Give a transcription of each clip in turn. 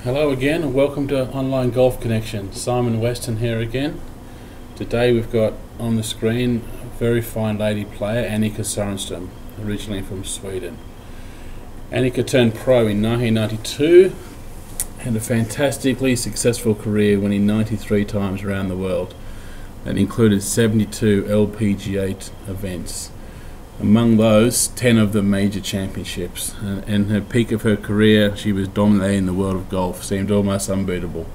Hello again and welcome to Online Golf Connection. Simon Weston here again. Today we've got on the screen a very fine lady player, Annika Sorenstam, originally from Sweden. Annika turned pro in 1992, had a fantastically successful career, winning 93 times around the world. That included 72 LPGA events. Among those, 10 of them major championships. And her peak of her career, she was dominating the world of golf, seemed almost unbeatable.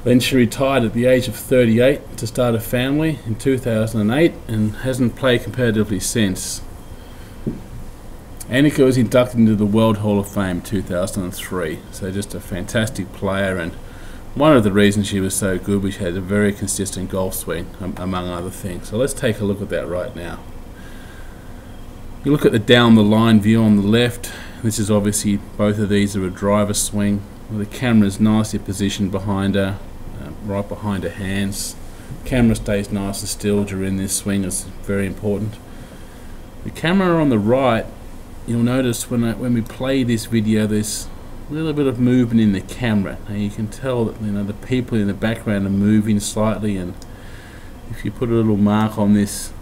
Then she retired at the age of 38 to start a family in 2008 and hasn't played competitively since. Annika was inducted into the World Hall of Fame in 2003, so just a fantastic player, and one of the reasons she was so good was she had a very consistent golf swing, among other things. So let's take a look at that right now. You look at the down the line view on the left. This is obviously, both of these are a driver swing. The camera is nicely positioned behind her, right behind her hands. Camera stays nice and still during this swing, is very important. The camera on the right, you'll notice when we play this video, there's a little bit of movement in the camera. Now you can tell that the people in the background are moving slightly, and if you put a little mark on this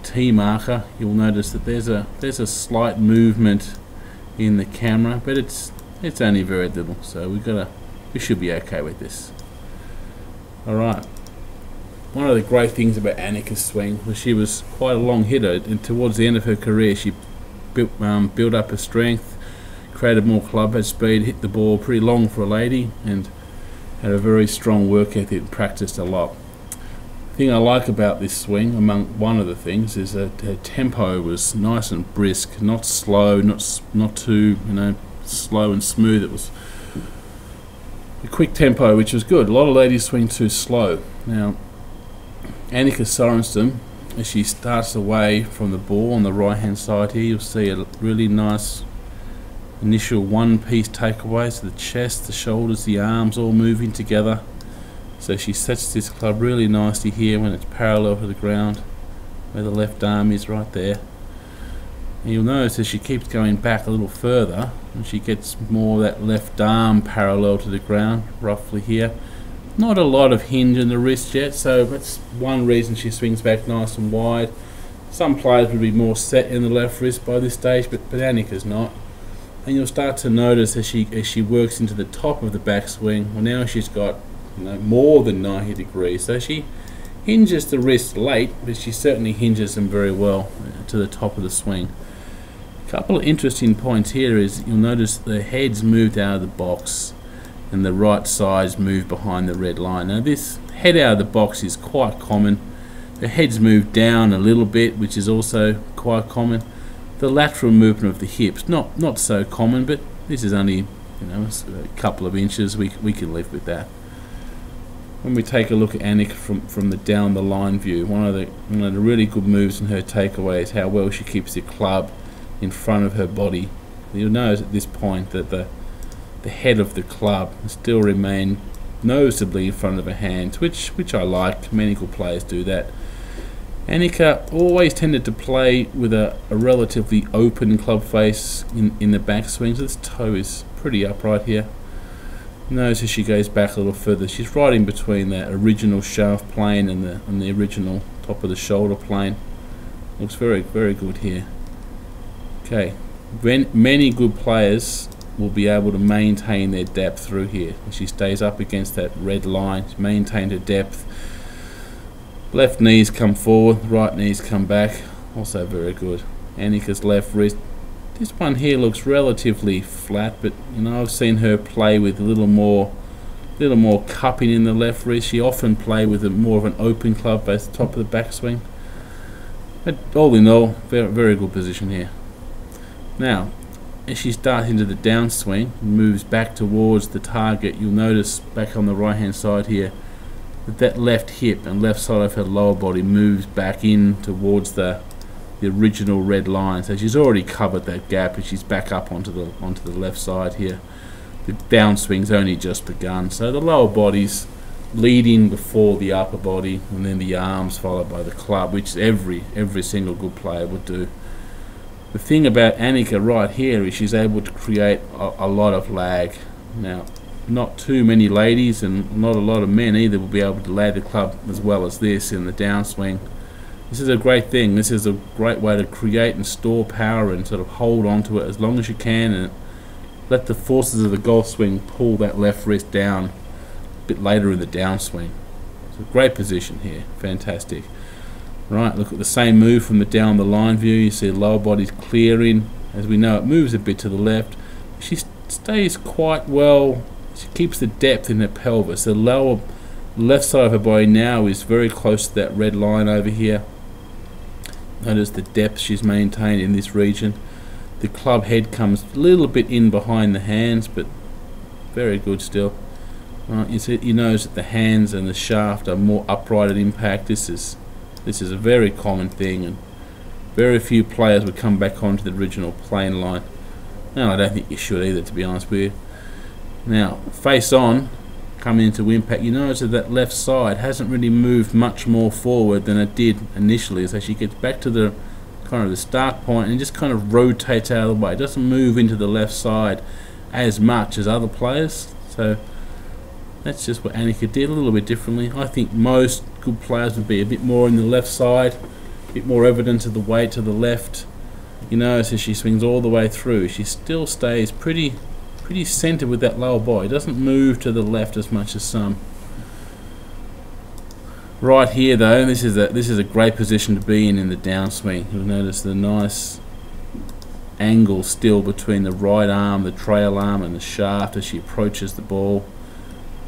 T marker, you'll notice that there's a slight movement in the camera, but it's only very little, so we should be okay with this. Alright, one of the great things about Annika's swing was she was quite a long hitter, and towards the end of her career she built up her strength, created more club head speed, hit the ball pretty long for a lady, and had a very strong work ethic and practiced a lot. The thing I like about this swing, among one of the things, is that her tempo was nice and brisk, not slow, not too slow and smooth. It was a quick tempo, which was good. A lot of ladies swing too slow. Now, Annika Sorenstam, as she starts away from the ball on the right hand side here, you'll see a really nice initial one-piece takeaway. So the chest, the shoulders, the arms all moving together. So she sets this club really nicely here when it's parallel to the ground, where the left arm is right there. And you'll notice as she keeps going back a little further, and she gets more of that left arm parallel to the ground, roughly here. Not a lot of hinge in the wrist yet, so that's one reason she swings back nice and wide. Some players would be more set in the left wrist by this stage, but Annika's not. And you'll start to notice as she works into the top of the backswing, well, now she's got more than 90 degrees, so she hinges the wrist late, but she certainly hinges them very well to the top of the swing. A couple of interesting points here is you'll notice the head's moved out of the box and the right side's moved behind the red line. Now this head out of the box is quite common. The head's moved down a little bit, which is also quite common. The lateral movement of the hips, not so common, but this is only a couple of inches. We can live with that. When we take a look at Annika from the down the line view, one of the really good moves in her takeaway is how well she keeps the club in front of her body. You'll notice at this point that the head of the club still remain noticeably in front of her hands, which I like. Many good players do that. Annika always tended to play with a relatively open club face in the backswing, so this toe is pretty upright here. Notice as she goes back a little further, she's right in between that original shaft plane and the original top of the shoulder plane. Looks very, very good here. Okay, many good players will be able to maintain their depth through here. And she stays up against that red line, she's maintained her depth. Left knees come forward, right knees come back. Also very good. Annika's left wrist. This one here looks relatively flat, but I've seen her play with a little more cupping in the left wrist. She often play with more of an open club face at the top of the backswing. But all in all, very, very good position here. Now, as she starts into the downswing and moves back towards the target, you'll notice back on the right hand side here that left hip and left side of her lower body moves back in towards the original red line. So she's already covered that gap and she's back up onto the left side here. The downswing's only just begun, so the lower body's leading before the upper body, and then the arms followed by the club, which every single good player would do. The thing about Annika right here is she's able to create a lot of lag. Now, not too many ladies and not a lot of men either will be able to lay the club as well as this in the downswing. This is a great thing. This is a great way to create and store power and sort of hold on to it as long as you can and let the forces of the golf swing pull that left wrist down a bit later in the downswing. It's a great position here. Fantastic. Right, look at the same move from the down the line view. You see the lower body's clearing. As we know, it moves a bit to the left. She stays quite well. She keeps the depth in her pelvis. The lower left side of her body now is very close to that red line over here. Notice the depth she's maintained in this region. The club head comes a little bit in behind the hands, but very good still. Right, you notice that the hands and the shaft are more upright at impact. This is a very common thing, and very few players would come back onto the original plane line. No, I don't think you should either, to be honest with you. Now, face on, coming into impact, you notice that left side hasn't really moved much more forward than it did initially. So she gets back to the kind of the start point and just kind of rotates out of the way. It doesn't move into the left side as much as other players. So that's just what Annika did, a little bit differently. I think most good players would be a bit more in the left side, a bit more evidence of the weight to the left. You notice as she swings all the way through, she still stays pretty centered with that lower body. It doesn't move to the left as much as some. Right here though, this is a great position to be in the downswing. You'll notice the nice angle still between the right arm, the trail arm and the shaft as she approaches the ball.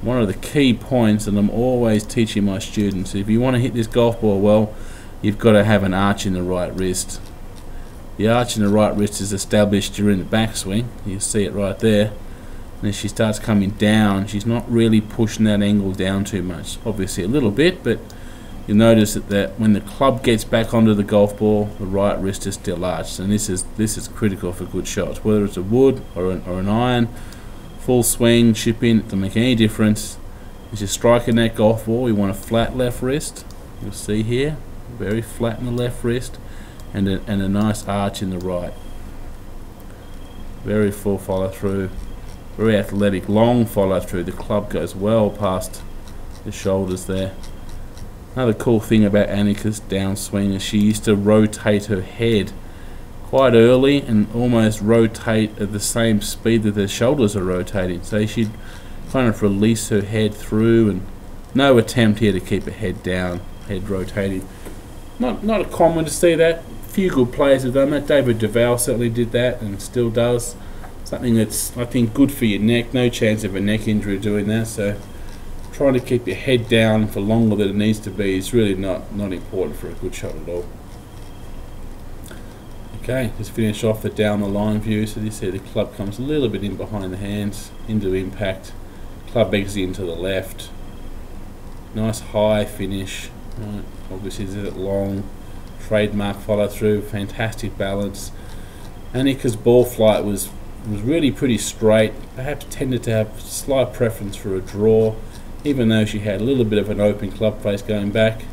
One of the key points that I'm always teaching my students, if you want to hit this golf ball well, you've got to have an arch in the right wrist. The arch in the right wrist is established during the backswing. You see it right there. And as she starts coming down, she's not really pushing that angle down too much. Obviously a little bit, but you'll notice that when the club gets back onto the golf ball, the right wrist is still arched. And this is critical for good shots. Whether it's a wood or an iron, full swing, chip in, it doesn't make any difference. As you're striking that golf ball, you want a flat left wrist. You'll see here, very flat in the left wrist. And a nice arch in the right. Very full follow through, very athletic, long follow through. The club goes well past the shoulders there. Another cool thing about Annika's downswing is she used to rotate her head quite early and almost rotate at the same speed that her shoulders are rotating. So she'd kind of release her head through, and no attempt here to keep her head down, head rotating. Not common to see that. Few good players have done that. David Duval certainly did that and still does. Something that's, I think, good for your neck. No chance of a neck injury doing that. So trying to keep your head down for longer than it needs to be is really not important for a good shot at all. Okay, just finish off the down the line view. So you see the club comes a little bit in behind the hands, into impact. Club exits to the left. Nice high finish. Right. Obviously there's a long trademark follow through, fantastic balance. Annika's ball flight was really pretty straight, perhaps tended to have slight preference for a draw, even though she had a little bit of an open club face going back.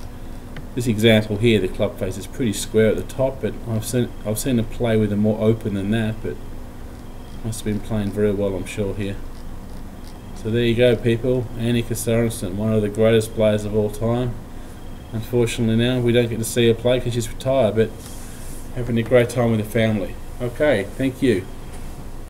This example here, the club face is pretty square at the top, but I've seen her play with it more open than that, but must have been playing very well, I'm sure, here. So there you go, people. Annika Sorenstam, one of the greatest players of all time. Unfortunately now we don't get to see her play because she's retired, but having a great time with the family. Okay, thank you.